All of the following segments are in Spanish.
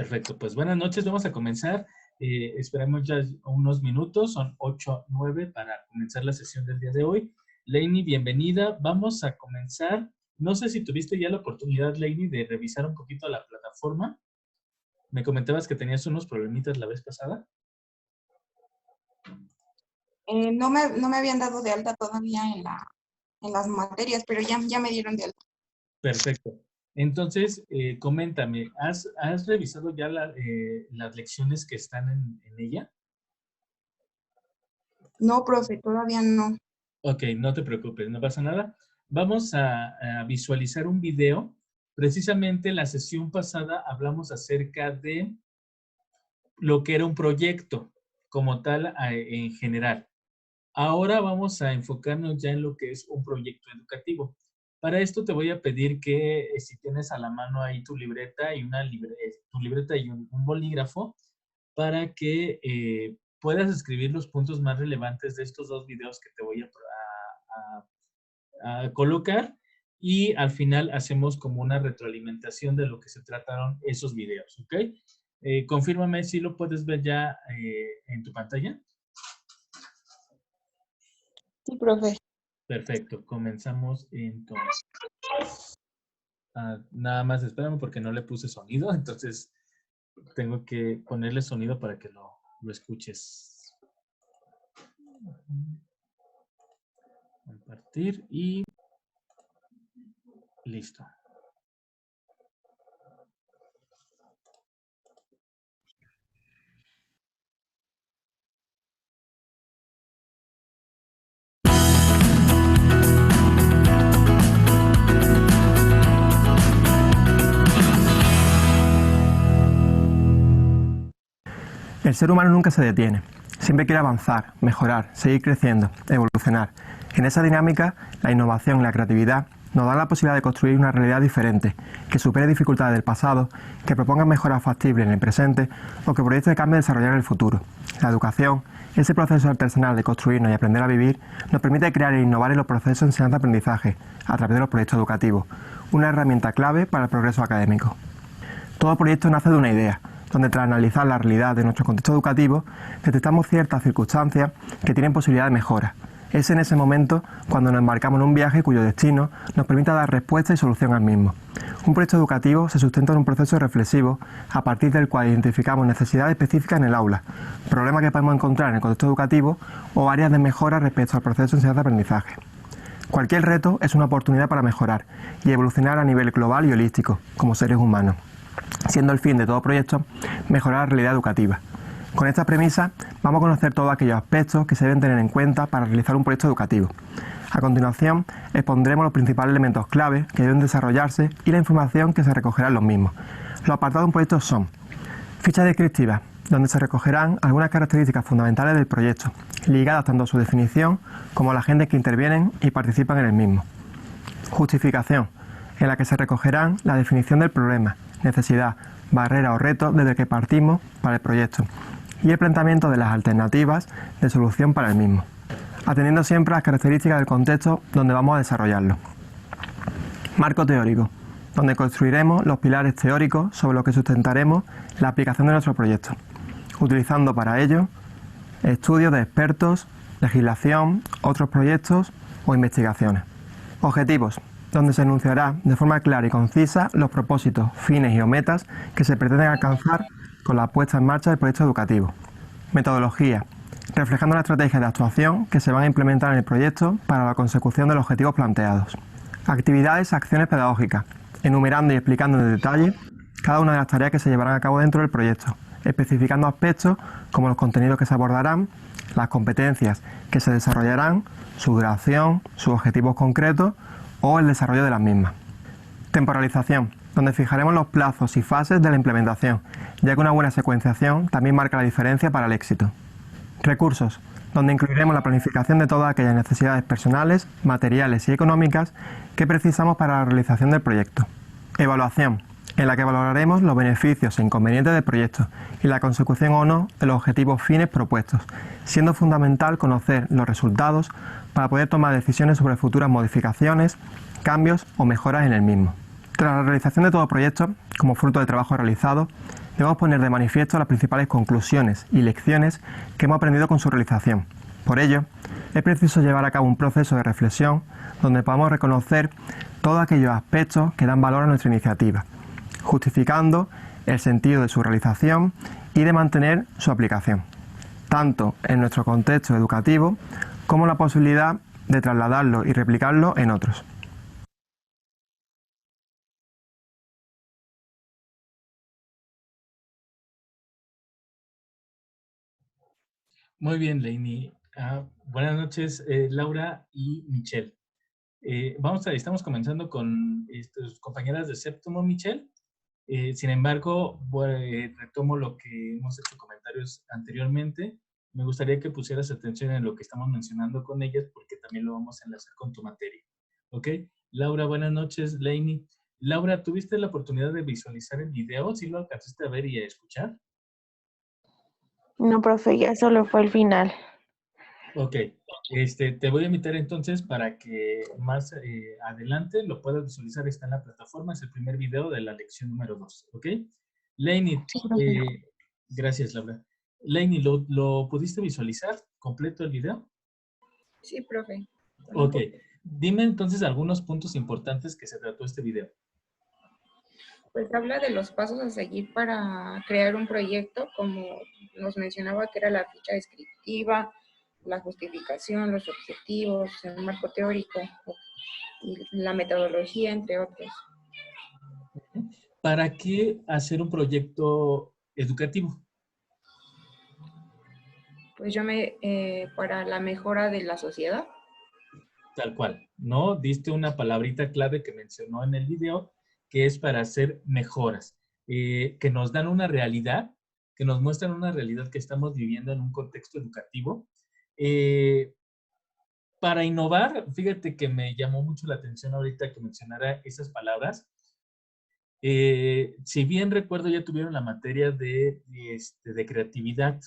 Perfecto, pues buenas noches, vamos a comenzar. Esperamos ya unos minutos, son 8:09 para comenzar la sesión del día de hoy. Lainey, bienvenida. Vamos a comenzar. No sé si tuviste ya la oportunidad, Lainey, de revisar un poquito la plataforma. Me comentabas que tenías unos problemitas la vez pasada. No me habían dado de alta todavía en las materias, pero ya me dieron de alta. Perfecto. Entonces, coméntame, ¿has revisado ya las lecciones que están en ella? No, profe, todavía no. Ok, no te preocupes, no pasa nada. Vamos a visualizar un video. Precisamente la sesión pasada hablamos acerca de lo que era un proyecto como tal en general. Ahora vamos a enfocarnos ya en lo que es un proyecto educativo. Para esto te voy a pedir que si tienes a la mano ahí tu libreta y un bolígrafo para que puedas escribir los puntos más relevantes de estos dos videos que te voy a colocar y al final hacemos como una retroalimentación de lo que se trataron esos videos, ¿ok? Confírmame si lo puedes ver ya en tu pantalla. Sí, profe. Perfecto, comenzamos entonces. Nada más espérame porque no le puse sonido, entonces tengo que ponerle sonido para que lo escuches. Compartir y listo. El ser humano nunca se detiene. Siempre quiere avanzar, mejorar, seguir creciendo, evolucionar. En esa dinámica, la innovación y la creatividad nos dan la posibilidad de construir una realidad diferente, que supere dificultades del pasado, que proponga mejoras factibles en el presente o que proyecte cambios a desarrollar en el futuro. La educación, ese proceso artesanal de construirnos y aprender a vivir, nos permite crear e innovar en los procesos de enseñanza-aprendizaje a través de los proyectos educativos, una herramienta clave para el progreso académico. Todo proyecto nace de una idea, donde tras analizar la realidad de nuestro contexto educativo, detectamos ciertas circunstancias que tienen posibilidad de mejora. Es en ese momento cuando nos embarcamos en un viaje cuyo destino nos permita dar respuesta y solución al mismo. Un proyecto educativo se sustenta en un proceso reflexivo a partir del cual identificamos necesidades específicas en el aula, problemas que podemos encontrar en el contexto educativo o áreas de mejora respecto al proceso de enseñanza-aprendizaje. Cualquier reto es una oportunidad para mejorar y evolucionar a nivel global y holístico, como seres humanos, siendo el fin de todo proyecto mejorar la realidad educativa. Con esta premisa vamos a conocer todos aquellos aspectos que se deben tener en cuenta para realizar un proyecto educativo. A continuación expondremos los principales elementos clave que deben desarrollarse y la información que se recogerá en los mismos. Los apartados de un proyecto son: ficha descriptiva, donde se recogerán algunas características fundamentales del proyecto, ligadas tanto a su definición como a la gente que intervienen y participan en el mismo. Justificación, en la que se recogerán la definición del problema, necesidad, barrera o reto desde el que partimos para el proyecto y el planteamiento de las alternativas de solución para el mismo, atendiendo siempre a las características del contexto donde vamos a desarrollarlo. Marco teórico, donde construiremos los pilares teóricos sobre los que sustentaremos la aplicación de nuestro proyecto, utilizando para ello estudios de expertos, legislación, otros proyectos o investigaciones. Objetivos, donde se enunciará de forma clara y concisa los propósitos, fines y o metas que se pretenden alcanzar con la puesta en marcha del proyecto educativo. Metodología, reflejando las estrategias de actuación que se van a implementar en el proyecto para la consecución de los objetivos planteados. Actividades, acciones pedagógicas, enumerando y explicando en detalle cada una de las tareas que se llevarán a cabo dentro del proyecto, especificando aspectos como los contenidos que se abordarán, las competencias que se desarrollarán, su duración, sus objetivos concretos o el desarrollo de las mismas. Temporalización, donde fijaremos los plazos y fases de la implementación, ya que una buena secuenciación también marca la diferencia para el éxito. Recursos, donde incluiremos la planificación de todas aquellas necesidades personales, materiales y económicas que precisamos para la realización del proyecto. Evaluación, en la que valoraremos los beneficios e inconvenientes del proyecto y la consecución o no de los objetivos fines propuestos, siendo fundamental conocer los resultados para poder tomar decisiones sobre futuras modificaciones, cambios o mejoras en el mismo. Tras la realización de todo proyecto, como fruto del trabajo realizado, debemos poner de manifiesto las principales conclusiones y lecciones que hemos aprendido con su realización. Por ello, es preciso llevar a cabo un proceso de reflexión donde podamos reconocer todos aquellos aspectos que dan valor a nuestra iniciativa, justificando el sentido de su realización y de mantener su aplicación, tanto en nuestro contexto educativo como la posibilidad de trasladarlo y replicarlo en otros. Muy bien, Laini. Buenas noches, Laura y Michelle. Estamos comenzando con tus compañeras de séptimo, Michelle. Sin embargo, retomo lo que hemos hecho comentarios anteriormente. Me gustaría que pusieras atención en lo que estamos mencionando con ellas, porque también lo vamos a enlazar con tu materia. ¿Ok? Laura, buenas noches. Laini. Laura, ¿tuviste la oportunidad de visualizar el video? ¿Sí lo alcanzaste a ver y a escuchar? No, profe, ya solo fue el final. Ok. Te voy a invitar entonces para que más adelante lo puedas visualizar. Está en la plataforma. Es el primer video de la lección número 2. ¿Ok? Laini, Sí, profe. gracias, Laura. Laini, ¿lo pudiste visualizar completo el video? Sí, profe. Ok. Dime entonces algunos puntos importantes que se trató este video. Pues habla de los pasos a seguir para crear un proyecto, como nos mencionaba que era la ficha descriptiva, la justificación, los objetivos, el marco teórico y la metodología, entre otros. ¿Para qué hacer un proyecto educativo? Pues para la mejora de la sociedad. Tal cual, ¿no? Diste una palabrita clave que mencionó en el video, que es para hacer mejoras, que nos dan una realidad, que nos muestran una realidad que estamos viviendo en un contexto educativo. Para innovar, fíjate que me llamó mucho la atención ahorita que mencionara esas palabras. Si bien recuerdo, ya tuvieron la materia de creatividad.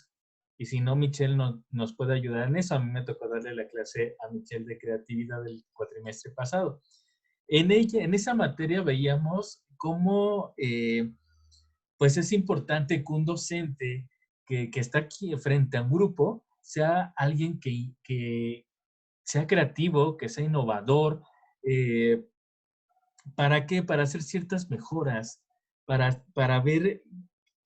Y si no, Michelle nos puede ayudar en eso. A mí me tocó darle la clase a Michelle de creatividad del cuatrimestre pasado. En esa materia veíamos cómo pues es importante que un docente que está aquí frente a un grupo sea alguien que sea creativo, que sea innovador. ¿Para qué? Para hacer ciertas mejoras, para ver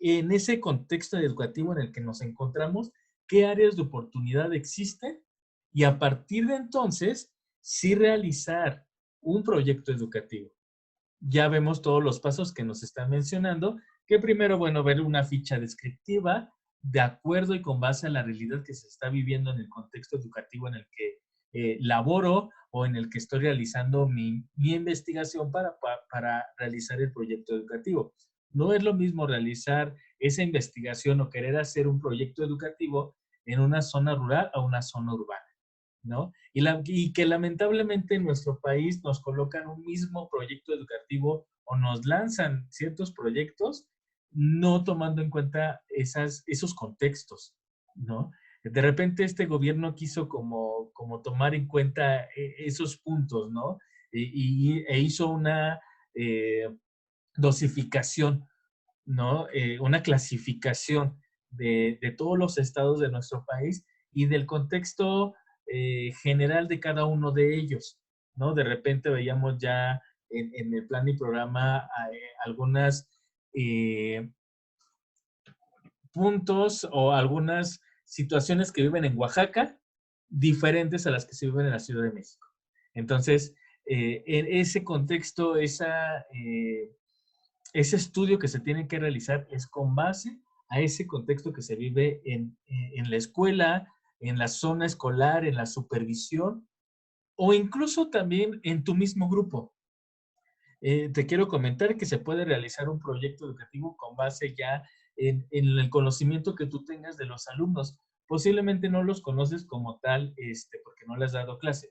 en ese contexto educativo en el que nos encontramos, qué áreas de oportunidad existen y a partir de entonces, sí realizar un proyecto educativo. Ya vemos todos los pasos que nos están mencionando, que primero, bueno, ver una ficha descriptiva de acuerdo y con base a la realidad que se está viviendo en el contexto educativo en el que laboro o en el que estoy realizando mi investigación para realizar el proyecto educativo. No es lo mismo realizar esa investigación o querer hacer un proyecto educativo en una zona rural o una zona urbana, ¿no? Y que lamentablemente en nuestro país nos colocan un mismo proyecto educativo o nos lanzan ciertos proyectos no tomando en cuenta esos contextos, ¿no? De repente este gobierno quiso como tomar en cuenta esos puntos, ¿no? E hizo una dosificación, ¿no? Una clasificación de todos los estados de nuestro país y del contexto general de cada uno de ellos, ¿no? De repente veíamos ya en el plan y programa algunas puntos o algunas situaciones que viven en Oaxaca diferentes a las que se viven en la Ciudad de México. Entonces, en ese contexto, ese estudio que se tiene que realizar es con base a ese contexto que se vive en la escuela, en la zona escolar, en la supervisión o incluso también en tu mismo grupo. Te quiero comentar que se puede realizar un proyecto educativo con base ya en el conocimiento que tú tengas de los alumnos. Posiblemente no los conoces como tal, porque no les has dado clase.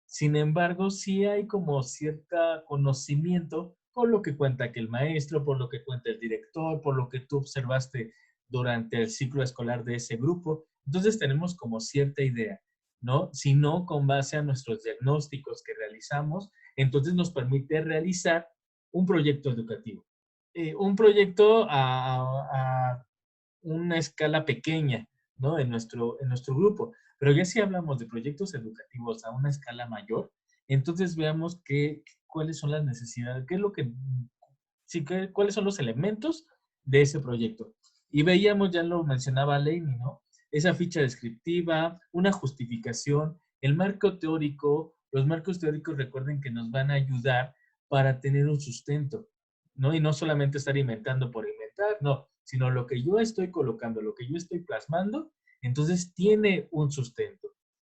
Sin embargo, sí hay como cierto conocimiento por lo que cuenta que el maestro, por lo que cuenta el director, por lo que tú observaste durante el ciclo escolar de ese grupo. Entonces tenemos como cierta idea, ¿no? Si no, con base a nuestros diagnósticos que realizamos, entonces nos permite realizar un proyecto educativo. un proyecto a una escala pequeña, ¿no? En nuestro grupo. Pero ya si hablamos de proyectos educativos a una escala mayor, entonces veamos cuáles son las necesidades, qué es lo que, sí, cuáles son los elementos de ese proyecto. Y veíamos, ya lo mencionaba Leini, ¿no? Esa ficha descriptiva, una justificación, el marco teórico. Los marcos teóricos, recuerden que nos van a ayudar para tener un sustento, ¿no? Y no solamente estar inventando por inventar, no, sino lo que yo estoy colocando, lo que yo estoy plasmando, entonces tiene un sustento.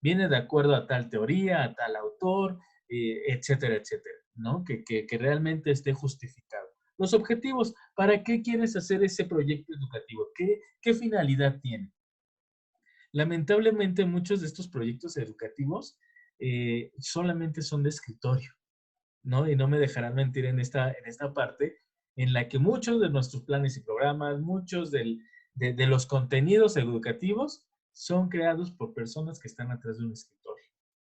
Viene de acuerdo a tal teoría, a tal autor, etcétera, etcétera, ¿no? Que realmente esté justificado. Los objetivos, ¿para qué quieres hacer ese proyecto educativo? ¿Qué finalidad tiene? Lamentablemente, muchos de estos proyectos educativos solamente son de escritorio, ¿no? Y no me dejarán mentir en esta parte, en la que muchos de nuestros planes y programas, muchos de los contenidos educativos son creados por personas que están atrás de un escritorio.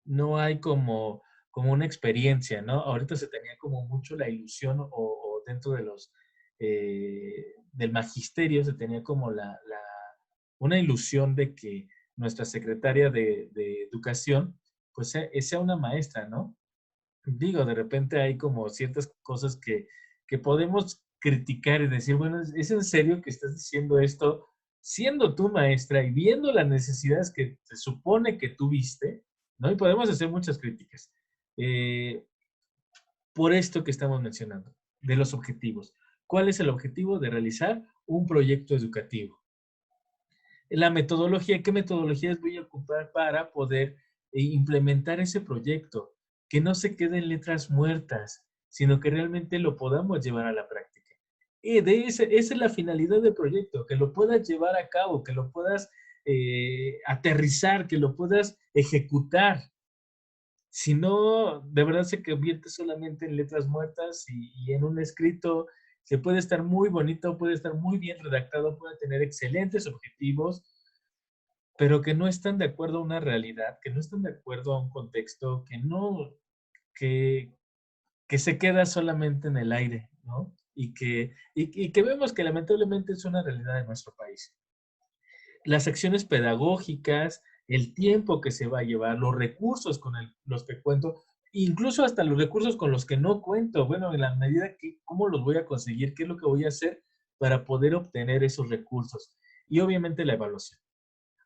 No hay como una experiencia, ¿no? Ahorita se tenía como mucho la ilusión o dentro de del magisterio se tenía como una ilusión de que nuestra secretaria de educación pues sea una maestra, ¿no? Digo, de repente hay como ciertas cosas que podemos criticar y decir, bueno, ¿es en serio que estás diciendo esto siendo tú maestra y viendo las necesidades que se supone que tú viste? ¿No? Y podemos hacer muchas críticas. Por esto que estamos mencionando, de los objetivos. ¿Cuál es el objetivo de realizar un proyecto educativo? La metodología, ¿qué metodologías voy a ocupar para poder implementar ese proyecto? Que no se quede en letras muertas, sino que realmente lo podamos llevar a la práctica. Y esa es la finalidad del proyecto, que lo puedas llevar a cabo, que lo puedas aterrizar, que lo puedas ejecutar. Si no, de verdad se convierte solamente en letras muertas y en un escrito que puede estar muy bonito, puede estar muy bien redactado, puede tener excelentes objetivos, pero que no están de acuerdo a una realidad, que no están de acuerdo a un contexto, que, que se queda solamente en el aire, ¿no? Y que vemos que lamentablemente es una realidad en nuestro país. Las acciones pedagógicas, el tiempo que se va a llevar, los recursos con los que cuento, incluso hasta los recursos con los que no cuento. Bueno, en la medida que, ¿cómo los voy a conseguir? ¿Qué es lo que voy a hacer para poder obtener esos recursos? Y obviamente la evaluación.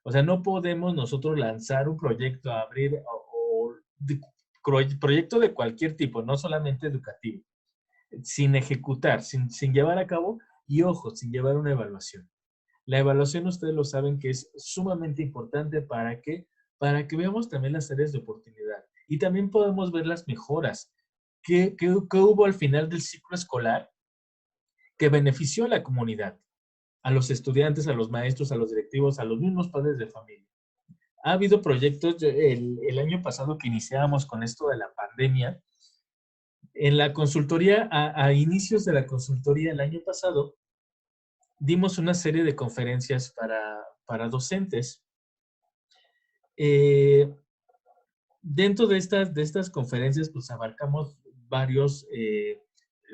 O sea, no podemos nosotros lanzar un proyecto, abrir proyecto de cualquier tipo, no solamente educativo, sin ejecutar, sin llevar a cabo y, ojo, sin llevar una evaluación. La evaluación, ustedes lo saben que es sumamente importante para que veamos también las áreas de oportunidad y también podemos ver las mejoras que hubo al final del ciclo escolar que benefició a la comunidad, a los estudiantes, a los maestros, a los directivos, a los mismos padres de familia. Ha habido proyectos, el año pasado que iniciábamos con esto de la pandemia, en la consultoría, a inicios de la consultoría el año pasado, dimos una serie de conferencias para docentes. Dentro de estas conferencias, pues abarcamos varios,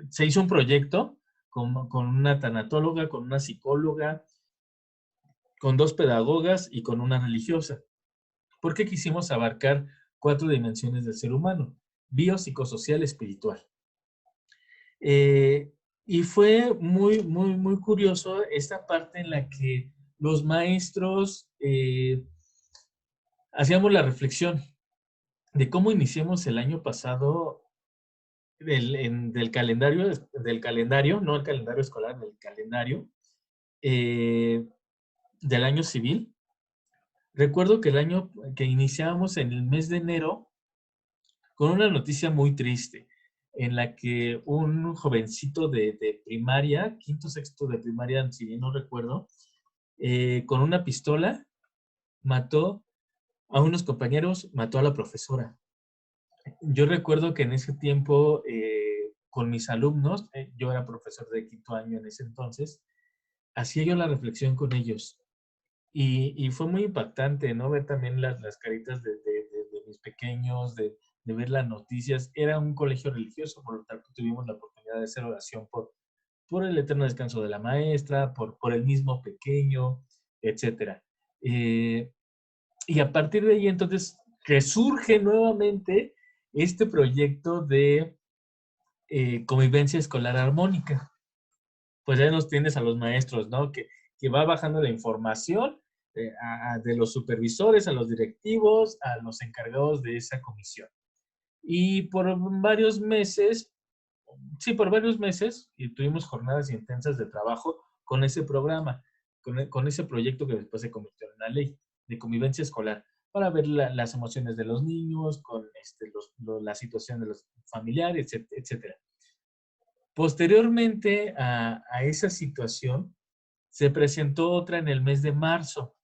se hizo un proyecto con una tanatóloga, con una psicóloga, con 2 pedagogas y con una religiosa. Porque quisimos abarcar 4 dimensiones del ser humano: bio, psicosocial, espiritual. Y fue muy, muy, muy curioso esta parte en la que los maestros hacíamos la reflexión de cómo iniciamos el año pasado del calendario, no el calendario escolar, del calendario del año civil. Recuerdo que el año que iniciábamos en el mes de enero con una noticia muy triste, en la que un jovencito de primaria, quinto, sexto de primaria, si bien no recuerdo, con una pistola mató a unos compañeros, mató a la profesora. Yo recuerdo que en ese tiempo, con mis alumnos, yo era profesor de quinto año en ese entonces, hacía yo la reflexión con ellos. Y fue muy impactante, ¿no? Ver también las caritas de mis pequeños, de ver las noticias. Era un colegio religioso, por lo tanto tuvimos la oportunidad de hacer oración por el eterno descanso de la maestra, por el mismo pequeño, etcétera. Y a partir de ahí, entonces, resurge nuevamente este proyecto de convivencia escolar armónica. Pues ya nos tienes a los maestros, ¿no? Que va bajando la información de los supervisores, a los directivos, a los encargados de esa comisión. Y por varios meses, y tuvimos jornadas intensas de trabajo con ese programa, con ese proyecto que después se convirtió en una ley de convivencia escolar, para ver las emociones de los niños, con la situación de los familiares, etcétera. Posteriormente a esa situación, se presentó otra en el mes de marzo,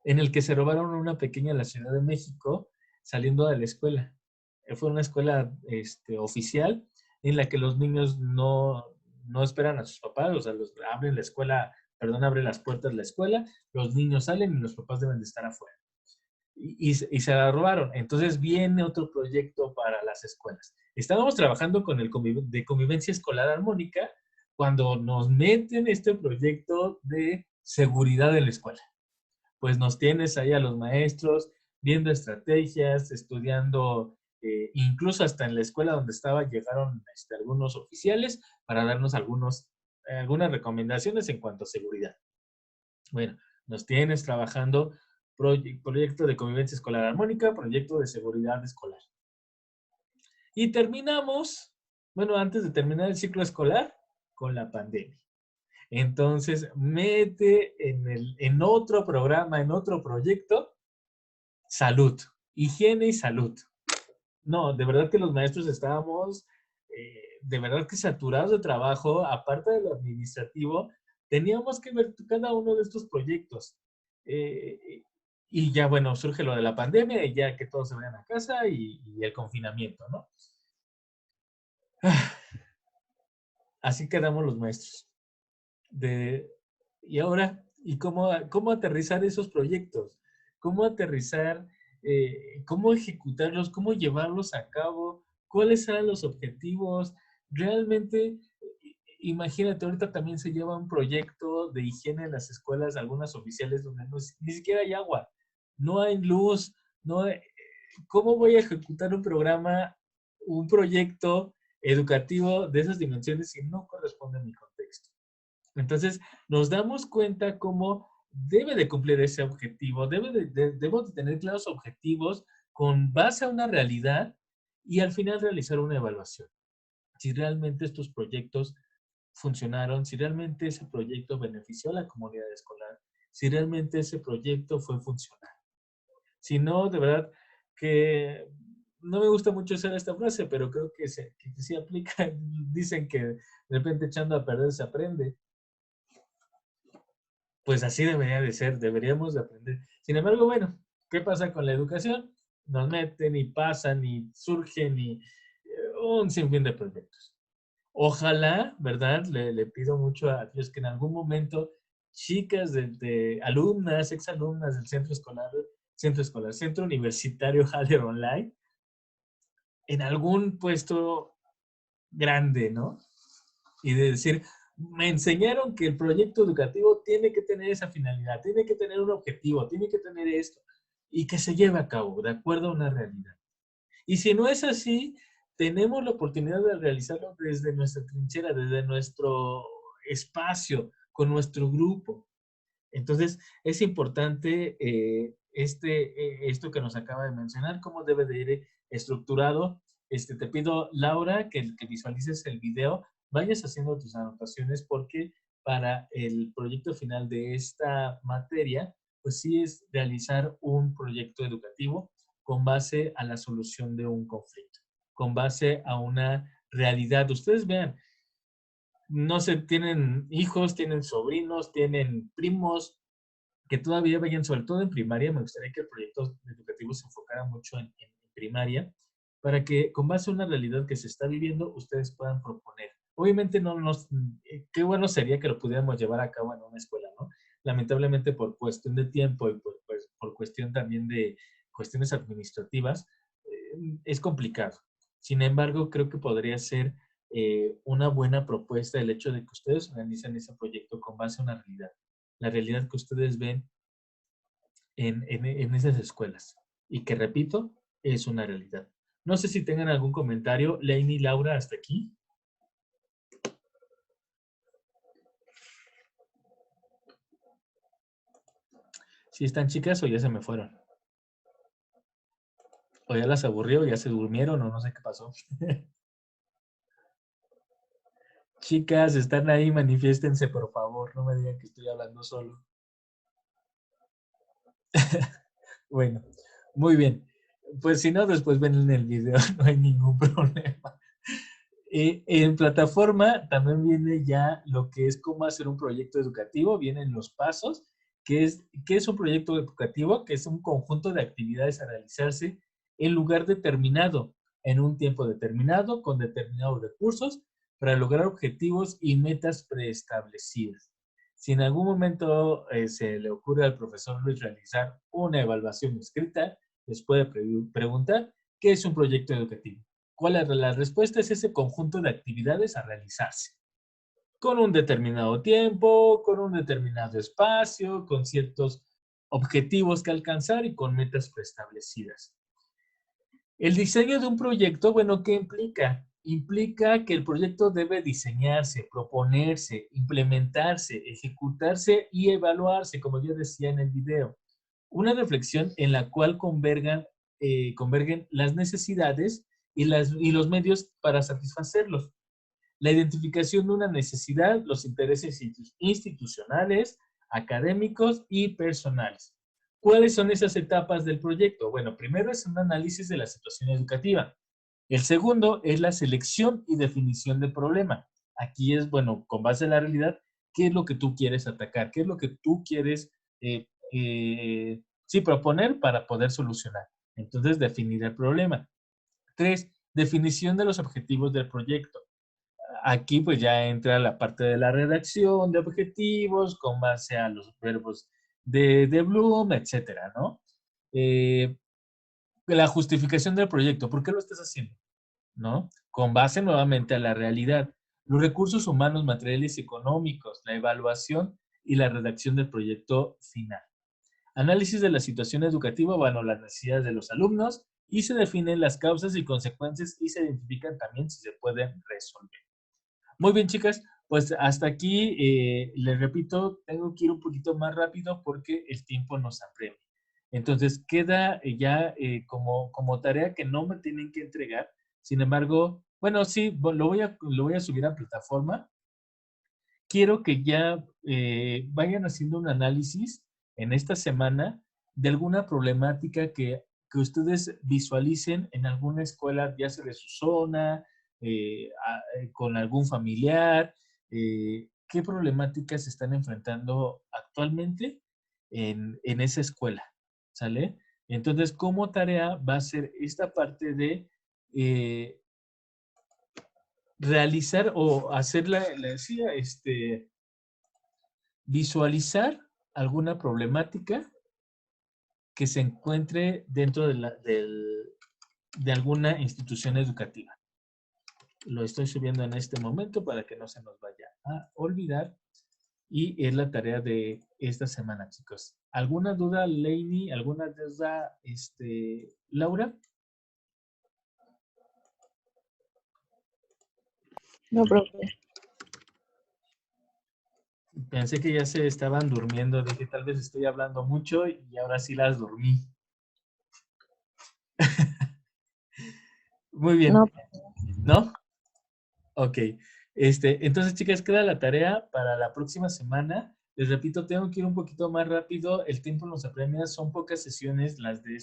en el que se robaron una pequeña en la Ciudad de México saliendo de la escuela. Fue una escuela oficial en la que los niños no esperan a sus papás, o sea, abren la escuela, abre las puertas de la escuela, los niños salen y los papás deben de estar afuera. Y se la robaron. Entonces viene otro proyecto para las escuelas. Estábamos trabajando con de convivencia escolar armónica cuando nos meten este proyecto de seguridad en la escuela. Pues nos tienes ahí a los maestros viendo estrategias, estudiando, incluso hasta en la escuela donde estaba llegaron algunos oficiales para darnos algunas recomendaciones en cuanto a seguridad. Bueno, nos tienes trabajando proyecto de convivencia escolar armónica, proyecto de seguridad escolar. Y terminamos, antes de terminar el ciclo escolar, con la pandemia. Entonces, mete en otro programa, en otro proyecto, salud, higiene y salud. No, de verdad que los maestros estábamos, de verdad que saturados de trabajo, aparte de lo administrativo, teníamos que ver cada uno de estos proyectos. Y ya, surge lo de la pandemia y ya que todos se vayan a casa y el confinamiento, ¿no? Así quedamos los maestros. Y ahora, ¿y cómo aterrizar esos proyectos? ¿Cómo aterrizar, cómo ejecutarlos, cómo llevarlos a cabo? ¿Cuáles serán los objetivos? Realmente, imagínate, ahorita también se lleva un proyecto de higiene en las escuelas, algunas oficiales donde ni siquiera hay agua, no hay luz, ¿cómo voy a ejecutar un proyecto educativo de esas dimensiones si no corresponde a mi contexto? Entonces, nos damos cuenta cómo debe de cumplir ese objetivo, debo de tener claros objetivos con base a una realidad y al final realizar una evaluación. Si realmente estos proyectos funcionaron, si realmente ese proyecto benefició a la comunidad escolar, si realmente ese proyecto fue funcional. Si no, de verdad que no me gusta mucho usar esta frase, pero creo que sí aplica. Dicen que de repente echando a perder se aprende. Pues así debería de ser, deberíamos de aprender. Sin embargo, ¿qué pasa con la educación? Nos meten y pasan y surgen y un sinfín de proyectos. Ojalá, ¿verdad? Le pido mucho a Dios que en algún momento chicas de alumnas, exalumnas del centro universitario Haller Online, en algún puesto grande, ¿no? Y de decir, me enseñaron que el proyecto educativo tiene que tener esa finalidad, tiene que tener un objetivo, tiene que tener esto, y que se lleve a cabo de acuerdo a una realidad. Y si no es así, tenemos la oportunidad de realizarlo desde nuestra trinchera, desde nuestro espacio, con nuestro grupo. Entonces, es importante esto que nos acaba de mencionar, cómo debe de ir estructurado. Te pido, Laura, que visualices el video, vayas haciendo tus anotaciones porque para el proyecto final de esta materia, pues sí es realizar un proyecto educativo con base a la solución de un conflicto, con base a una realidad. Ustedes vean, no sé, tienen hijos, tienen sobrinos, tienen primos, que todavía vayan, sobre todo en primaria. Me gustaría que el proyecto educativo se enfocara mucho en primaria, para que con base a una realidad que se está viviendo, ustedes puedan proponer. Obviamente qué bueno sería que lo pudiéramos llevar a cabo en una escuela, ¿no? Lamentablemente por cuestión de tiempo y por cuestión también de cuestiones administrativas, es complicado. Sin embargo, creo que podría ser una buena propuesta el hecho de que ustedes organizan ese proyecto con base a una realidad. La realidad que ustedes ven en esas escuelas. Y que, repito, es una realidad. No sé si tengan algún comentario. Lainey, Laura, hasta aquí. ¿Sí están, chicas, o ya se me fueron? O ya las aburrió, ya se durmieron, o no sé qué pasó. Chicas, están ahí, manifiéstense, por favor. No me digan que estoy hablando solo. Bueno, muy bien. Pues si no, después ven en el video, no hay ningún problema. En plataforma también viene ya lo que es cómo hacer un proyecto educativo, vienen los pasos, ¿qué es un proyecto educativo? Que es un conjunto de actividades a realizarse en lugar determinado, en un tiempo determinado, con determinados recursos, para lograr objetivos y metas preestablecidas. Si en algún momento se le ocurre al profesor Luis realizar una evaluación escrita, les puede preguntar, ¿qué es un proyecto educativo? ¿Cuál es la respuesta? Es ese conjunto de actividades a realizarse. Con un determinado tiempo, con un determinado espacio, con ciertos objetivos que alcanzar y con metas preestablecidas. El diseño de un proyecto, bueno, ¿qué implica? Implica que el proyecto debe diseñarse, proponerse, implementarse, ejecutarse y evaluarse, como yo decía en el video. Una reflexión en la cual convergen las necesidades y los medios para satisfacerlos. La identificación de una necesidad, los intereses institucionales, académicos y personales. ¿Cuáles son esas etapas del proyecto? Bueno, primero es un análisis de la situación educativa. El segundo es la selección y definición del problema. Aquí es, bueno, con base en la realidad, ¿qué es lo que tú quieres atacar? ¿Qué es lo que tú quieres proponer para poder solucionar? Entonces, definir el problema. 3, definición de los objetivos del proyecto. Aquí pues ya entra la parte de la redacción de objetivos con base a los verbos de Bloom, etcétera, ¿no? La justificación del proyecto, ¿por qué lo estás haciendo? ¿No? Con base nuevamente a la realidad. Los recursos humanos, materiales y económicos, la evaluación y la redacción del proyecto final. Análisis de la situación educativa, bueno, las necesidades de los alumnos y se definen las causas y consecuencias y se identifican también si se pueden resolver. Muy bien, chicas, pues hasta aquí, les repito, tengo que ir un poquito más rápido porque el tiempo nos apremia. Entonces, queda ya como tarea que no me tienen que entregar. Sin embargo, bueno, sí, lo voy a subir a plataforma. Quiero que ya vayan haciendo un análisis en esta semana de alguna problemática que ustedes visualicen en alguna escuela, ya sea de su zona, con algún familiar. ¿Qué problemáticas se están enfrentando actualmente en esa escuela? ¿Sale? Entonces, como tarea va a ser esta parte de realizar o hacer visualizar alguna problemática que se encuentre dentro de alguna institución educativa. Lo estoy subiendo en este momento para que no se nos vaya a olvidar. Y es la tarea de esta semana, chicos. ¿Alguna duda, Lainey? ¿Alguna duda, Laura? No, profe. Pensé que ya se estaban durmiendo, dije tal vez estoy hablando mucho y ahora sí las dormí. Muy bien. No. ¿No? Ok. Entonces, chicas, queda la tarea para la próxima semana. Les repito, tengo que ir un poquito más rápido. El tiempo nos apremia. Son pocas sesiones las de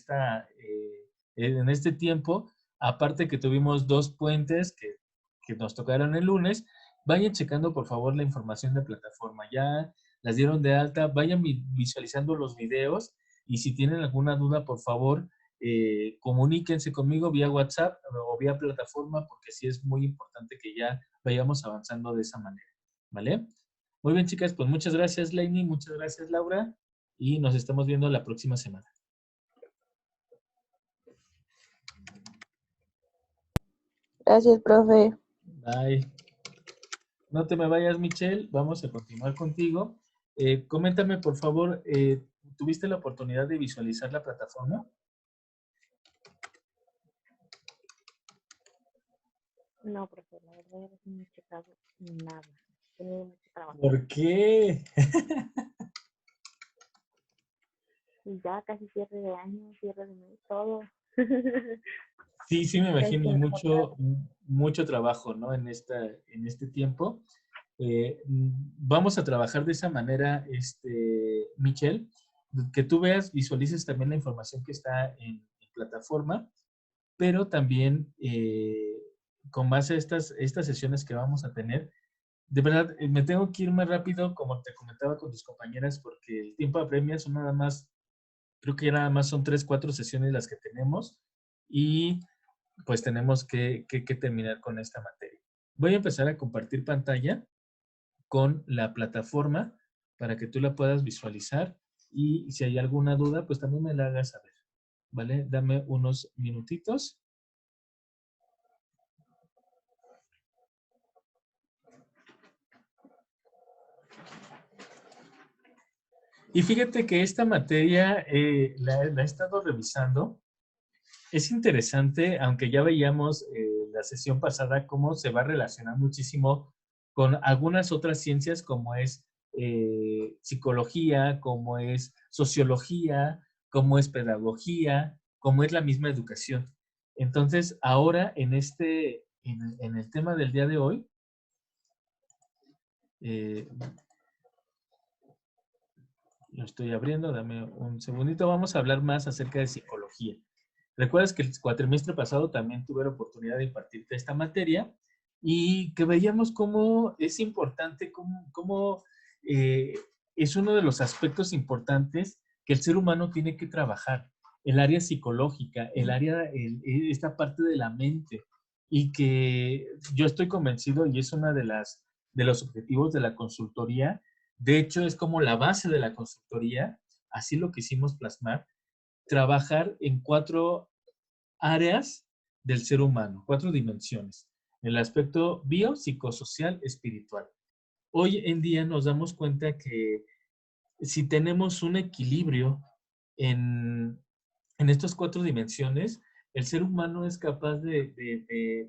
en este tiempo. Aparte que tuvimos 2 puentes que nos tocaron el lunes. Vayan checando, por favor, la información de plataforma. Ya las dieron de alta. Vayan visualizando los videos. Y si tienen alguna duda, por favor, comuníquense conmigo vía WhatsApp o vía plataforma, porque sí es muy importante que ya vayamos avanzando de esa manera, ¿vale? Muy bien, chicas, pues muchas gracias, Lainey, muchas gracias, Laura, y nos estamos viendo la próxima semana. Gracias, profe. Bye. No te me vayas, Michelle. Vamos a continuar contigo. Coméntame, por favor, ¿tuviste la oportunidad de visualizar la plataforma? No, profesor, la verdad es que no he checado nada. He tenido mucho trabajo. ¿Por qué? Y ya casi cierre de año, cierre de mes, todo. Sí, sí, me Ya es imagino, que y no, mucho trabajo, ¿no? En este tiempo. Vamos a trabajar de esa manera, Michelle, que tú veas, visualices también la información que está en plataforma, pero también con base a estas sesiones que vamos a tener, de verdad, me tengo que ir más rápido, como te comentaba con tus compañeras, porque el tiempo apremia, son nada más, creo que ya nada más son 3, 4 sesiones las que tenemos, y pues tenemos que terminar con esta materia. Voy a empezar a compartir pantalla con la plataforma para que tú la puedas visualizar, y si hay alguna duda, pues también me la hagas saber, ¿vale? Dame unos minutitos. Y fíjate que esta materia la he estado revisando. Es interesante, aunque ya veíamos la sesión pasada cómo se va a relacionar muchísimo con algunas otras ciencias como es psicología, como es sociología, como es pedagogía, como es la misma educación. Entonces, ahora en el tema del día de hoy, lo estoy abriendo, dame un segundito, vamos a hablar más acerca de psicología. Recuerdas que el cuatrimestre pasado también tuve la oportunidad de impartirte esta materia y que veíamos cómo es importante, cómo es uno de los aspectos importantes que el ser humano tiene que trabajar, el área psicológica, esta parte de la mente, y que yo estoy convencido, y es una de los objetivos de la consultoría. De hecho, es como la base de la consultoría, así lo quisimos plasmar, trabajar en 4 áreas del ser humano, 4 dimensiones, el aspecto biopsicosocial, espiritual. Hoy en día nos damos cuenta que si tenemos un equilibrio en, en estas 4 dimensiones, el ser humano es capaz de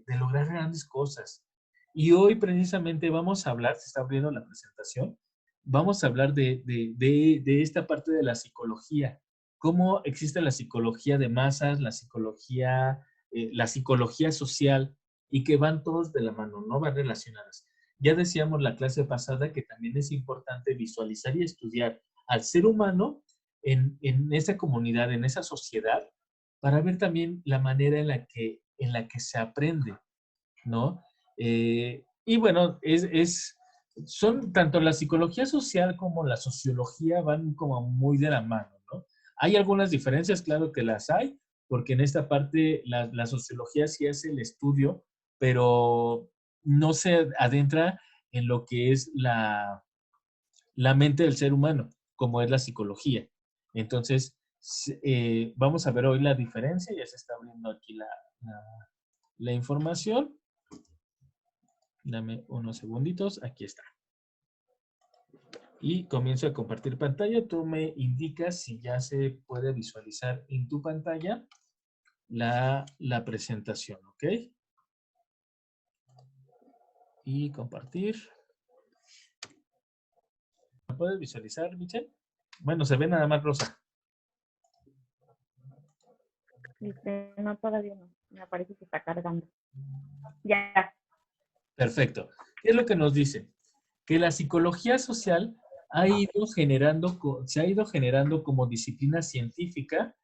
lograr grandes cosas. Y hoy precisamente vamos a hablar, se está abriendo la presentación, vamos a hablar de esta parte de la psicología, cómo existe la psicología de masas, la psicología social, y que van todos de la mano, no van relacionadas. Ya decíamos la clase pasada que también es importante visualizar y estudiar al ser humano en esa comunidad, en esa sociedad, para ver también la manera en la que se aprende, ¿no? Y bueno, son tanto la psicología social como la sociología van como muy de la mano, ¿no? Hay algunas diferencias, claro que las hay, porque en esta parte la sociología sí hace el estudio, pero no se adentra en lo que es la mente del ser humano, como es la psicología. Entonces, vamos a ver hoy la diferencia, ya se está abriendo aquí la información. Dame unos segunditos, aquí está. Y comienzo a compartir pantalla. Tú me indicas si ya se puede visualizar en tu pantalla la presentación, ¿ok? Y compartir. ¿Me puedes visualizar, Michelle? Bueno, se ve nada más rosa. no, todavía no. Me parece que está cargando. Ya. Perfecto. ¿Qué es lo que nos dice? Que la psicología social se ha ido generando como disciplina científica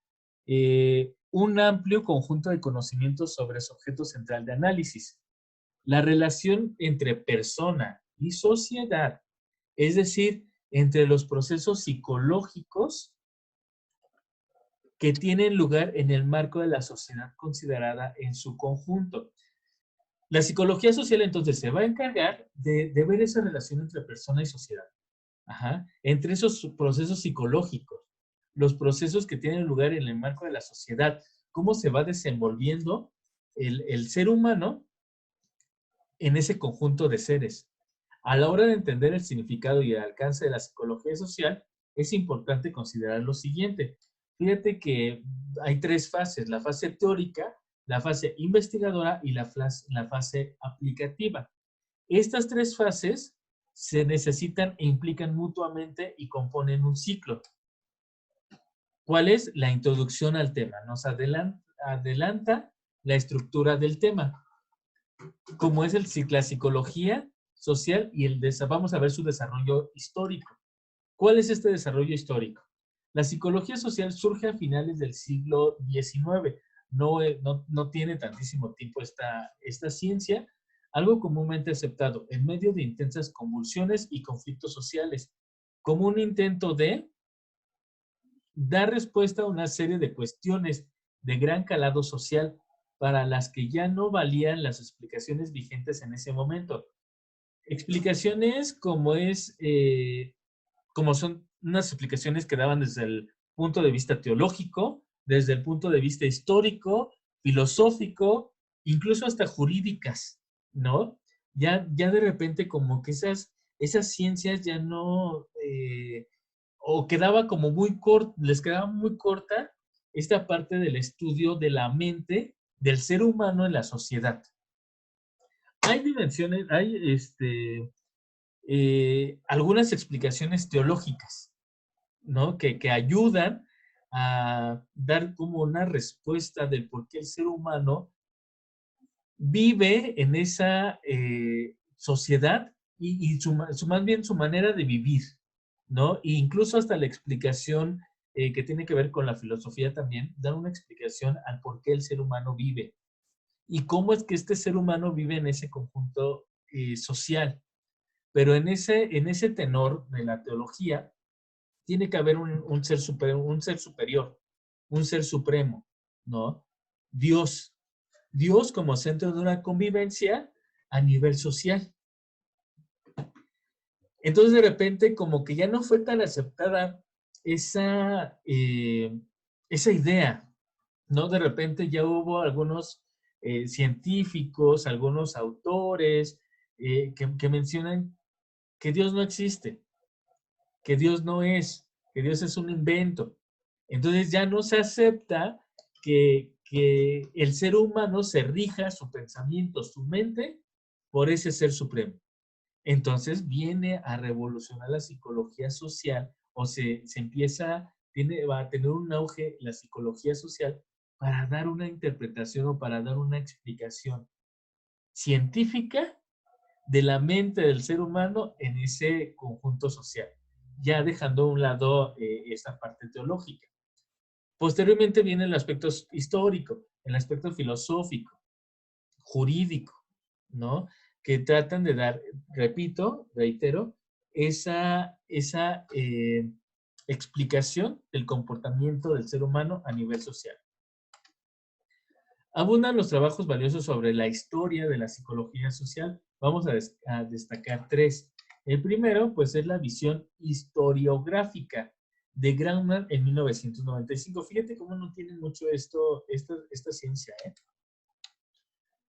un amplio conjunto de conocimientos sobre su objeto central de análisis. La relación entre persona y sociedad, es decir, entre los procesos psicológicos que tienen lugar en el marco de la sociedad considerada en su conjunto. La psicología social entonces se va a encargar de ver esa relación entre persona y sociedad. Ajá. Entre esos procesos psicológicos, los procesos que tienen lugar en el marco de la sociedad, cómo se va desenvolviendo el ser humano en ese conjunto de seres. A la hora de entender el significado y el alcance de la psicología social, es importante considerar lo siguiente. Fíjate que hay tres fases: la fase teórica, la fase investigadora y la fase aplicativa. Estas tres fases se necesitan e implican mutuamente y componen un ciclo. ¿Cuál es? La introducción al tema. Nos adelanta la estructura del tema, como es la psicología social y vamos a ver su desarrollo histórico. ¿Cuál es este desarrollo histórico? La psicología social surge a finales del siglo XIX. No tiene tantísimo tiempo esta ciencia, algo comúnmente aceptado en medio de intensas convulsiones y conflictos sociales, como un intento de dar respuesta a una serie de cuestiones de gran calado social para las que ya no valían las explicaciones vigentes en ese momento. Explicaciones como son unas explicaciones que daban desde el punto de vista teológico, desde el punto de vista histórico, filosófico, incluso hasta jurídicas, ¿no? Ya de repente como que esas ciencias ya no, o quedaba como les quedaba muy corta esta parte del estudio de la mente del ser humano en la sociedad. Hay dimensiones, hay algunas explicaciones teológicas, ¿no? Que ayudan a dar como una respuesta del por qué el ser humano vive en esa sociedad y más bien su manera de vivir, ¿no? E incluso hasta la explicación que tiene que ver con la filosofía también, da una explicación al por qué el ser humano vive y cómo es que este ser humano vive en ese conjunto social. Pero en ese tenor de la teología, tiene que haber un ser superior, un ser supremo, ¿no? Dios. Dios como centro de una convivencia a nivel social. Entonces, de repente, como que ya no fue tan aceptada esa idea, ¿no? De repente ya hubo algunos científicos, algunos autores que mencionan que Dios no existe, que Dios no es, que Dios es un invento. Entonces ya no se acepta que el ser humano se rija, su pensamiento, su mente, por ese ser supremo. Entonces viene a revolucionar la psicología social o se empieza, va a tener un auge la psicología social para dar una interpretación o para dar una explicación científica de la mente del ser humano en ese conjunto social, ya dejando a un lado esta parte teológica. Posteriormente viene el aspecto histórico, el aspecto filosófico, jurídico, ¿no? Que tratan de dar, reitero, esa explicación del comportamiento del ser humano a nivel social. Abundan los trabajos valiosos sobre la historia de la psicología social. Vamos a destacar tres. El primero, pues, es la visión historiográfica de Grauman en 1995. Fíjate cómo no tiene mucho esta ciencia, ¿eh?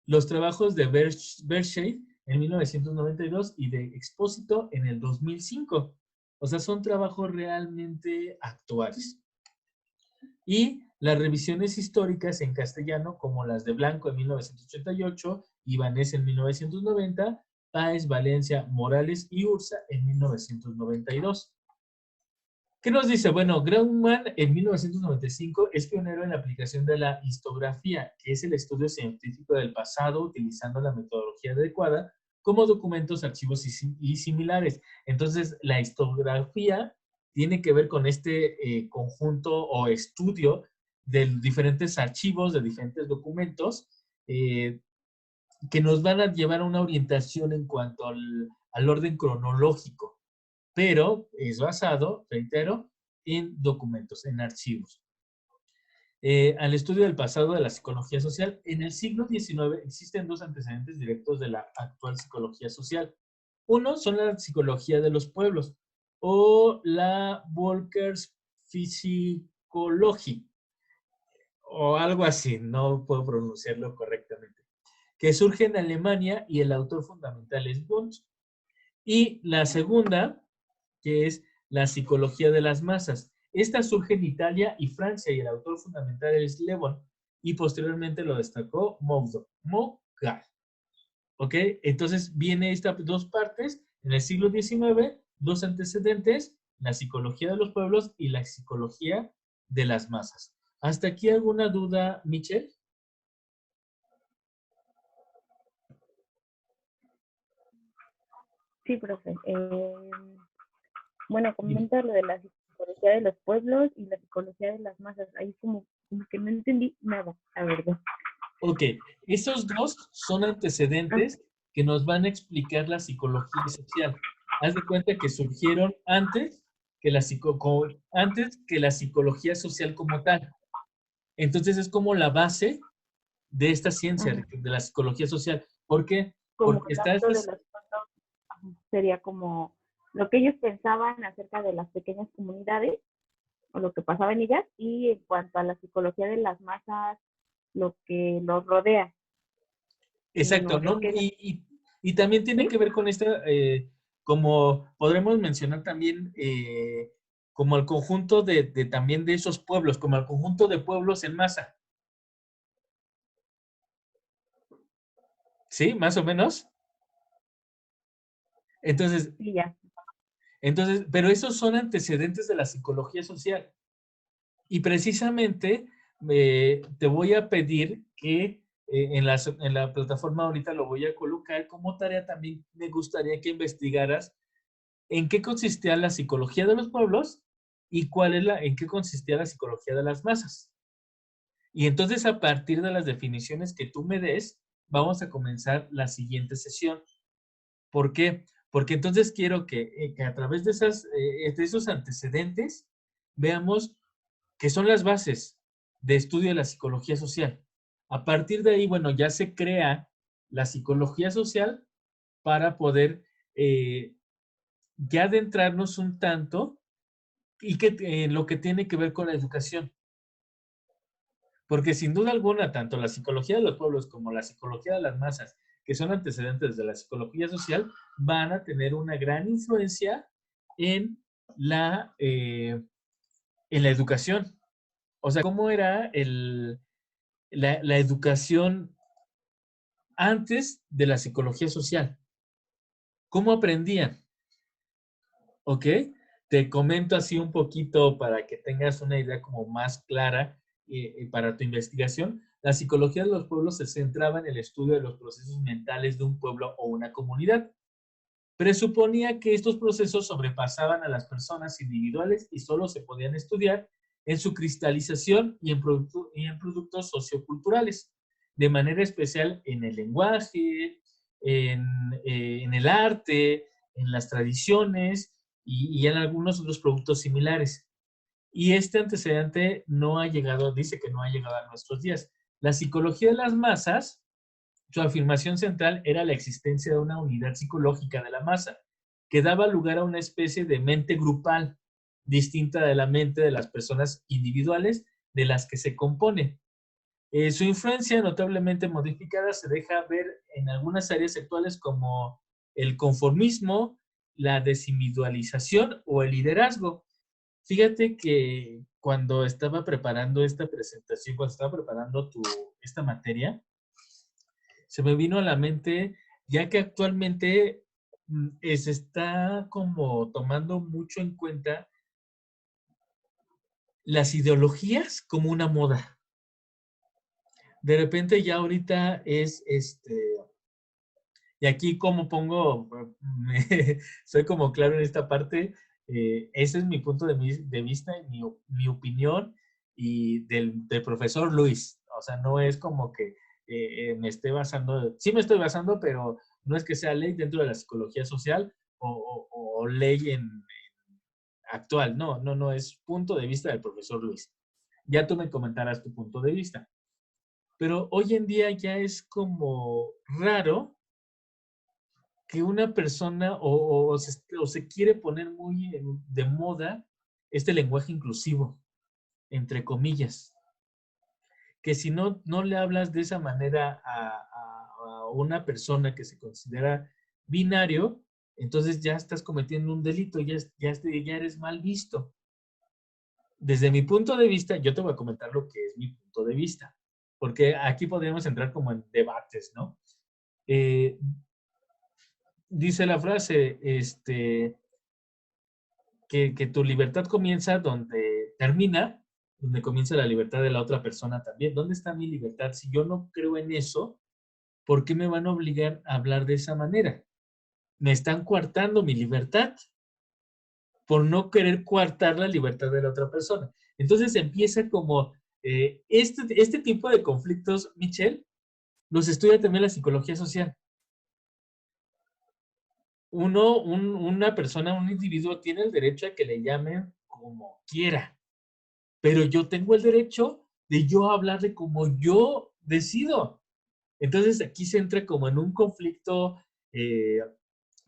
Los trabajos de Berkshire en 1992 y de Expósito en el 2005. O sea, son trabajos realmente actuales. Y las revisiones históricas en castellano, como las de Blanco en 1988, Ibanez en 1990, Páez, Valencia, Morales y Ursa en 1992. ¿Qué nos dice? Bueno, Grauman en 1995 es pionero en la aplicación de la histografía, que es el estudio científico del pasado utilizando la metodología adecuada como documentos, archivos y similares. Entonces, la histografía tiene que ver con este conjunto o estudio de diferentes archivos, de diferentes documentos, que nos van a llevar a una orientación en cuanto al orden cronológico, pero es basado, reitero, en documentos, en archivos. Al estudio del pasado de la psicología social, en el siglo XIX existen dos antecedentes directos de la actual psicología social. Uno son la psicología de los pueblos o la Volkers Physiology o algo así, no puedo pronunciarlo correctamente, que surge en Alemania y el autor fundamental es Wundt. Y la segunda, que es la psicología de las masas. Esta surge en Italia y Francia y el autor fundamental es Le Bon y posteriormente lo destacó Mogol. ¿Ok? Entonces viene estas dos partes en el siglo XIX, dos antecedentes, la psicología de los pueblos y la psicología de las masas. ¿Hasta aquí alguna duda, Michelle? Sí, profe. Bueno, comenta lo de la psicología de los pueblos y la psicología de las masas. Ahí como que no entendí nada, la verdad. Ok, esos dos son antecedentes que nos van a explicar la psicología social. Haz de cuenta que surgieron antes que la psicología social como tal. Entonces es como la base de esta ciencia, de la psicología social. ¿Por qué? Como Porque el está acto de estas... los pueblos sería como lo que ellos pensaban acerca de las pequeñas comunidades o lo que pasaba en ellas, y en cuanto a la psicología de las masas, lo que los rodea. Exacto, Bueno, es ¿no? que Y también tiene ¿sí? que ver con esta, como podremos mencionar también, como el conjunto también de esos pueblos, como el conjunto de pueblos en masa. ¿Sí? Más o menos. Entonces, Sí, ya. pero esos son antecedentes de la psicología social. Y precisamente te voy a pedir que en la plataforma ahorita lo voy a colocar como tarea. También me gustaría que investigaras en qué consistía la psicología de los pueblos y en qué consistía la psicología de las masas. Y entonces, a partir de las definiciones que tú me des, vamos a comenzar la siguiente sesión. ¿Por qué? Porque entonces quiero que a través de esos antecedentes veamos qué son las bases de estudio de la psicología social. A partir de ahí, bueno, ya se crea la psicología social para poder ya adentrarnos un tanto y lo que tiene que ver con la educación. Porque sin duda alguna, tanto la psicología de los pueblos como la psicología de las masas, que son antecedentes de la psicología social, van a tener una gran influencia en en la educación. O sea, cómo era la educación antes de la psicología social. ¿Cómo aprendían? ¿Ok? Te comento así un poquito para que tengas una idea como más clara para tu investigación. La psicología de los pueblos se centraba en el estudio de los procesos mentales de un pueblo o una comunidad. Presuponía que estos procesos sobrepasaban a las personas individuales y solo se podían estudiar en su cristalización y en productos socioculturales, de manera especial en el lenguaje, en el arte, en las tradiciones y en algunos otros productos similares. Y este antecedente no ha llegado, dice que no ha llegado a nuestros días. La psicología de las masas, su afirmación central era la existencia de una unidad psicológica de la masa, que daba lugar a una especie de mente grupal, distinta de la mente de las personas individuales de las que se compone. Su influencia notablemente modificada se deja ver en algunas áreas actuales como el conformismo, la desindividualización o el liderazgo. Fíjate que cuando estaba preparando esta presentación, cuando estaba preparando esta materia, se me vino a la mente, ya que actualmente se está como tomando mucho en cuenta las ideologías como una moda. De repente ya ahorita y aquí como pongo, soy como claro en esta parte, ese es mi punto de vista, mi opinión y del profesor Luis. O sea, no es como que me esté basando, sí me estoy basando, pero no es que sea ley dentro de la psicología social o ley actual. No, no, no, es punto de vista del profesor Luis. Ya tú me comentarás tu punto de vista. Pero hoy en día ya es como raro que una persona o se quiere poner muy de moda este lenguaje inclusivo, entre comillas, que si no le hablas de esa manera a una persona que se considera binario, entonces ya estás cometiendo un delito, ya eres mal visto. Desde mi punto de vista, yo te voy a comentar lo que es mi punto de vista, porque aquí podríamos entrar como en debates, ¿no? Dice la frase, que tu libertad comienza donde termina, donde comienza la libertad de la otra persona también. ¿Dónde está mi libertad? Si yo no creo en eso, ¿por qué me van a obligar a hablar de esa manera? Me están coartando mi libertad por no querer coartar la libertad de la otra persona. Entonces empieza como este tipo de conflictos, Michelle, los estudia también la psicología social. Una persona, un individuo tiene el derecho a que le llamen como quiera, pero yo tengo el derecho de yo hablarle como yo decido. Entonces aquí se entra como en un conflicto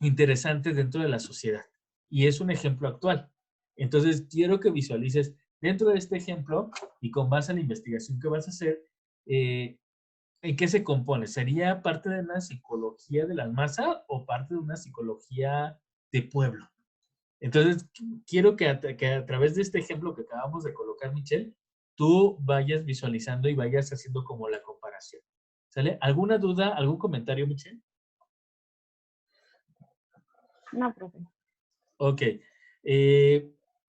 interesante dentro de la sociedad y es un ejemplo actual. Entonces quiero que visualices dentro de este ejemplo y con base a la investigación que vas a hacer, ¿en qué se compone? ¿Sería parte de una psicología de las masas o parte de una psicología de pueblo? Entonces, quiero que a través de este ejemplo que acabamos de colocar, Michelle, tú vayas visualizando y vayas haciendo como la comparación. ¿Sale? ¿Alguna duda, algún comentario, Michelle? No, profe. Ok.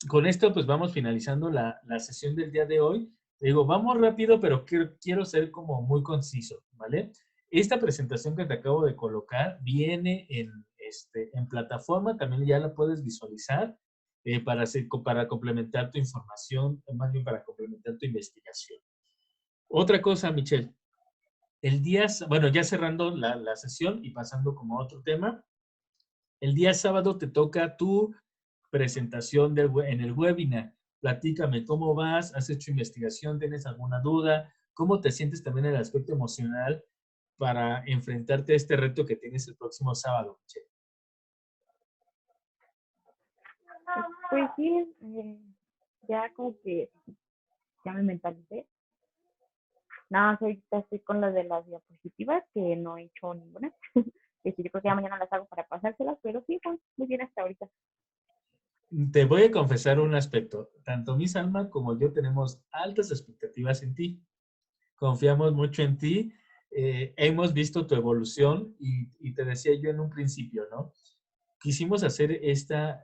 Con esto, pues vamos finalizando la sesión del día de hoy. Te digo, vamos rápido, pero quiero ser como muy conciso, ¿vale? Esta presentación que te acabo de colocar viene en plataforma, también ya la puedes visualizar para complementar tu información, más bien para complementar tu investigación. Otra cosa, Michelle, bueno, ya cerrando la sesión y pasando como a otro tema, el día sábado te toca tu presentación en el webinar. Platícame cómo vas, has hecho investigación, tienes alguna duda, cómo te sientes también en el aspecto emocional para enfrentarte a este reto que tienes el próximo sábado, Michelle. Pues sí, ya como que ya me mentalicé. Nada más ahorita estoy con lo de las diapositivas, que no he hecho ninguna. Yo creo que ya mañana las hago para pasárselas, pero sí, pues muy bien hasta ahorita. Te voy a confesar un aspecto. Tanto Miss Alma como yo tenemos altas expectativas en ti. Confiamos mucho en ti. Hemos visto tu evolución y te decía yo en un principio, ¿no? Quisimos hacer esta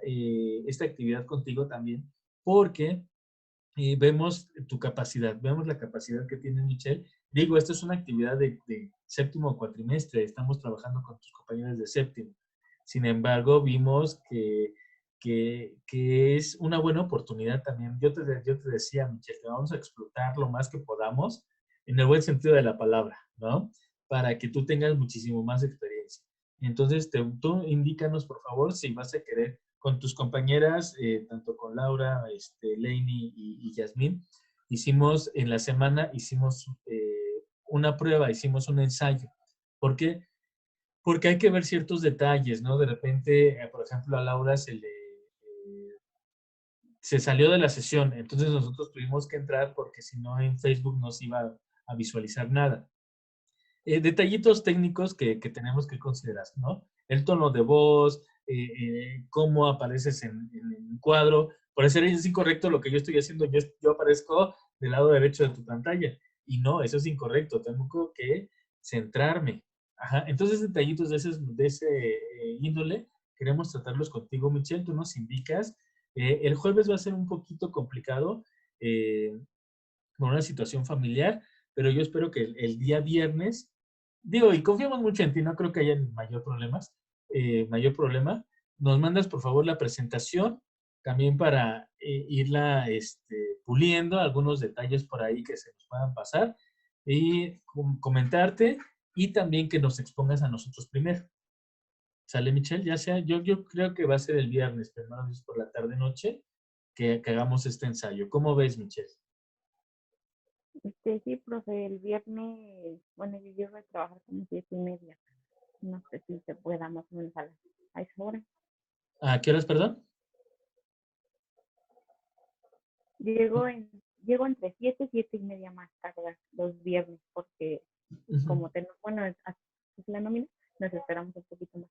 actividad contigo también porque vemos tu capacidad, vemos la capacidad que tiene Michelle. Digo, esto es una actividad de séptimo cuatrimestre, estamos trabajando con tus compañeros de séptimo. Sin embargo, vimos que es una buena oportunidad también. Yo te decía, Michelle, que vamos a explotar lo más que podamos, en el buen sentido de la palabra, ¿no? Para que tú tengas muchísimo más experiencia. Entonces, tú indícanos, por favor, si vas a querer con tus compañeras, tanto con Laura, Lainey y Yasmín, hicimos en la semana, hicimos una prueba, hicimos un ensayo. ¿Por qué? Porque hay que ver ciertos detalles, ¿no? De repente, por ejemplo, a Laura se salió de la sesión, entonces nosotros tuvimos que entrar porque si no en Facebook no se iba a visualizar nada. Detallitos técnicos que tenemos que considerar, ¿no? El tono de voz, cómo apareces en el cuadro. Por eso es incorrecto lo que yo estoy haciendo. Yo aparezco del lado derecho de tu pantalla. Y no, eso es incorrecto. Tengo que centrarme. Ajá. Entonces, detallitos de ese índole, queremos tratarlos contigo, Michelle. Tú nos indicas. El jueves va a ser un poquito complicado con una situación familiar, pero yo espero que el día viernes, digo, y confiamos mucho en ti, no creo que haya mayor problema. Nos mandas, por favor, la presentación, también para irla puliendo, algunos detalles por ahí que se nos puedan pasar, y comentarte, y también que nos expongas a nosotros primero. ¿Sale, Michelle? Ya sea, yo creo que va a ser el viernes, pero no por la tarde-noche, que hagamos este ensayo. ¿Cómo ves, Michelle? Sí, profe, el viernes, bueno, yo llego a trabajar como 7:30. No sé si se pueda más o menos a esa hora. ¿A qué horas, perdón? Llego entre 7 y 7:30 más tarde los viernes, porque como tenemos, bueno, es la nómina, nos esperamos un poquito más.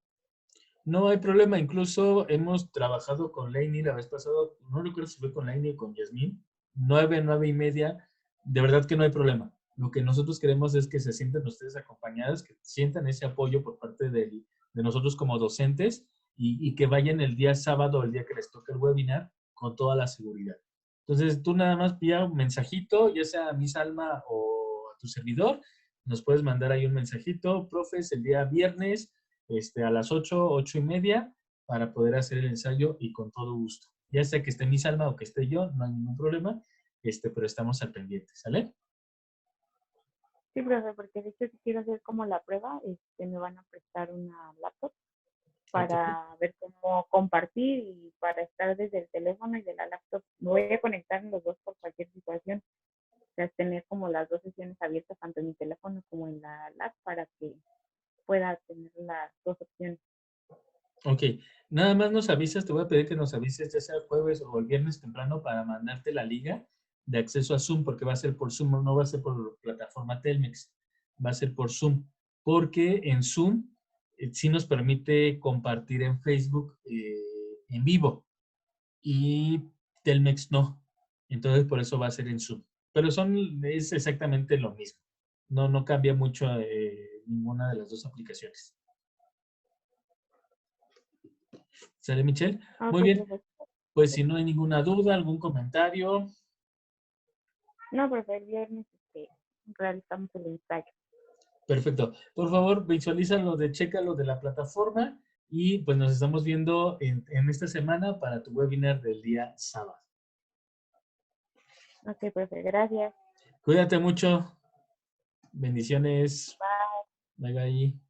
No hay problema, incluso hemos trabajado con Lainey la vez pasada, no recuerdo si fue con Lainey o con Yasmín, 9, 9:30, de verdad que no hay problema. Lo que nosotros queremos es que se sientan ustedes acompañadas, que sientan ese apoyo por parte de nosotros como docentes y que vayan el día sábado, el día que les toque el webinar, con toda la seguridad. Entonces, tú nada más pilla un mensajito, ya sea a Miss Alma o a tu servidor, nos puedes mandar ahí un mensajito, profes, el día viernes, a las 8:30, para poder hacer el ensayo y con todo gusto. Ya sea que esté Miss Alma o que esté yo, no hay ningún problema, pero estamos al pendiente, ¿sale? Sí, profe, porque de hecho si quiero hacer como la prueba, me van a prestar una laptop para ver cómo compartir y para estar desde el teléfono y de la laptop. Me voy a conectar en los dos por cualquier situación. O sea, tener como las dos sesiones abiertas, tanto en mi teléfono como en la lab, para que pueda tener las dos opciones. Ok, nada más nos avisas, te voy a pedir que nos avises ya sea el jueves o el viernes temprano para mandarte la liga de acceso a Zoom, porque va a ser por Zoom, no va a ser por plataforma Telmex, va a ser por Zoom, porque en Zoom sí nos permite compartir en Facebook en vivo y Telmex no, entonces por eso va a ser en Zoom, pero es exactamente lo mismo, no cambia mucho ninguna de las dos aplicaciones. ¿Sale, Michelle? Muy Okay, bien. profe. Pues si no hay ninguna duda, algún comentario. No, profe, el viernes realizamos el ensayo. Perfecto. Por favor, visualízalo chécalo de la plataforma y pues nos estamos viendo en esta semana para tu webinar del día sábado. Ok, profe, gracias. Cuídate mucho. Bendiciones. Bye bye.